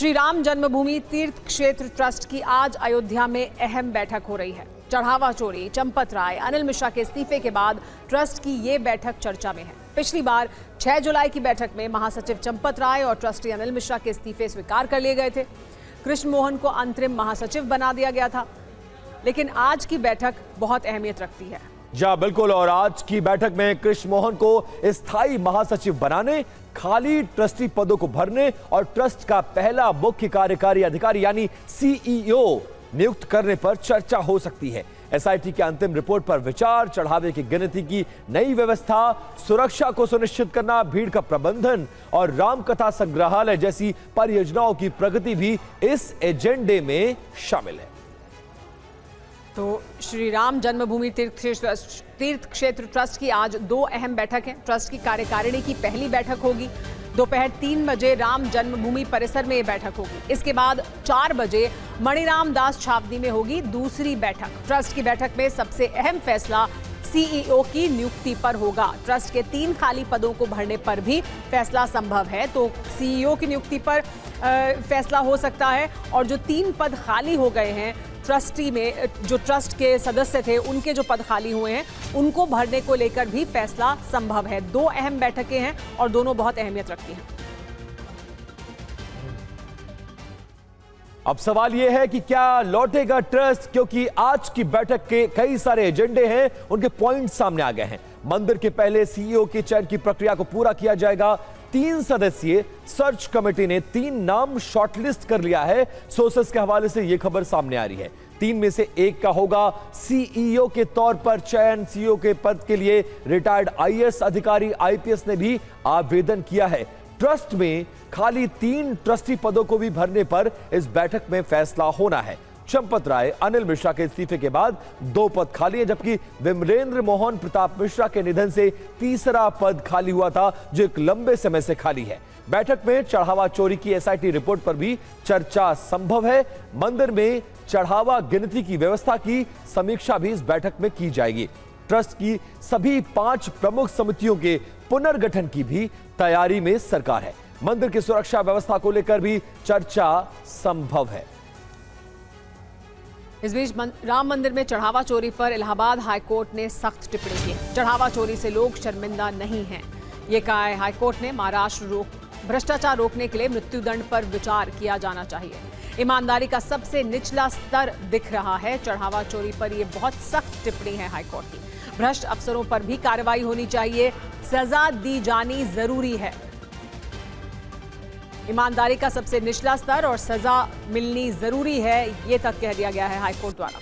श्री राम जन्मभूमि तीर्थ क्षेत्र ट्रस्ट की आज अयोध्या में अहम बैठक हो रही है। चढ़ावा चोरी, चंपत राय, अनिल मिश्रा के इस्तीफे के बाद ट्रस्ट की ये बैठक चर्चा में है। पिछली बार 6 जुलाई की बैठक में महासचिव चंपत राय और ट्रस्टी अनिल मिश्रा के इस्तीफे स्वीकार कर लिए गए थे। कृष्ण मोहन को अंतरिम महासचिव बना दिया गया था, लेकिन आज की बैठक बहुत अहमियत रखती है। जी बिल्कुल, और आज की बैठक में कृष्ण मोहन को स्थायी महासचिव बनाने, खाली ट्रस्टी पदों को भरने और ट्रस्ट का पहला मुख्य कार्यकारी अधिकारी यानी सीईओ नियुक्त करने पर चर्चा हो सकती है। एसआईटी की अंतिम रिपोर्ट पर विचार, चढ़ावे की गिनती की नई व्यवस्था, सुरक्षा को सुनिश्चित करना, भीड़ का प्रबंधन और रामकथा संग्रहालय जैसी परियोजनाओं की प्रगति भी इस एजेंडे में शामिल है। तो श्री राम जन्मभूमि तीर्थ क्षेत्र ट्रस्ट की आज 2 अहम बैठक हैं। ट्रस्ट की कार्यकारिणी की पहली बैठक होगी दोपहर 3 बजे राम जन्मभूमि परिसर में ये बैठक होगी। इसके बाद 4 बजे मणिराम दास छावनी में होगी दूसरी बैठक। ट्रस्ट की बैठक में सबसे अहम फैसला सीईओ की नियुक्ति पर होगा। ट्रस्ट के 3 खाली पदों को भरने पर भी फैसला संभव है, तो सीईओ की नियुक्ति पर फैसला हो सकता है। और जो 3 पद खाली हो गए हैं ट्रस्टी में, जो ट्रस्ट के सदस्य थे उनके जो पद खाली हुए हैं उनको भरने को लेकर भी फैसला संभव है। 2 अहम बैठकें हैं और दोनों बहुत अहमियत रखती हैं। अब सवाल यह है कि क्या लौटेगा ट्रस्ट, क्योंकि आज की बैठक के कई सारे एजेंडे हैं, उनके पॉइंट सामने आ गए हैं। मंदिर के पहले सीईओ के चयन की प्रक्रिया को पूरा किया जाएगा। 3 सदस्यीय सर्च कमेटी ने 3 नाम शॉर्टलिस्ट कर लिया है। सोर्सेस के हवाले से यह खबर सामने आ रही है। 3 में से 1 का होगा सीईओ के तौर पर चयन। सीईओ के पद के लिए रिटायर्ड आईएएस अधिकारी आईपीएस ने भी आवेदन किया है। ट्रस्ट में खाली 3 ट्रस्टी पदों को भी भरने पर इस बैठक में फैसला होना है। चंपत राय, अनिल मिश्रा के इस्तीफे के बाद 2 पद खाली है, जबकि विमलेंद्र मोहन प्रताप मिश्रा के निधन से तीसरा पद खाली हुआ था, जो एक लंबे समय से खाली है। बैठक में चढ़ावा चोरी की एसआईटी रिपोर्ट पर भी चर्चा संभव है। मंदिर में चढ़ावा गिनती की व्यवस्था की समीक्षा भी इस बैठक में की जाएगी। ट्रस्ट की सभी 5 प्रमुख समितियों के पुनर्गठन की भी तैयारी में सरकार है। मंदिर की सुरक्षा व्यवस्था को लेकर भी चर्चा संभव है। इस बीच राम मंदिर में चढ़ावा चोरी पर इलाहाबाद हाईकोर्ट ने सख्त टिप्पणी की है। चढ़ावा चोरी से लोग शर्मिंदा नहीं हैं, ये कहा है हाईकोर्ट ने। महाराष्ट्र भ्रष्टाचार रोकने के लिए मृत्युदंड पर विचार किया जाना चाहिए। ईमानदारी का सबसे निचला स्तर दिख रहा है। चढ़ावा चोरी पर यह बहुत सख्त टिप्पणी है हाईकोर्ट की। भ्रष्ट अफसरों पर भी कार्रवाई होनी चाहिए, सजा दी जानी जरूरी है। ईमानदारी का सबसे निचला स्तर और सजा मिलनी जरूरी है, ये तक कह दिया गया है हाईकोर्ट द्वारा।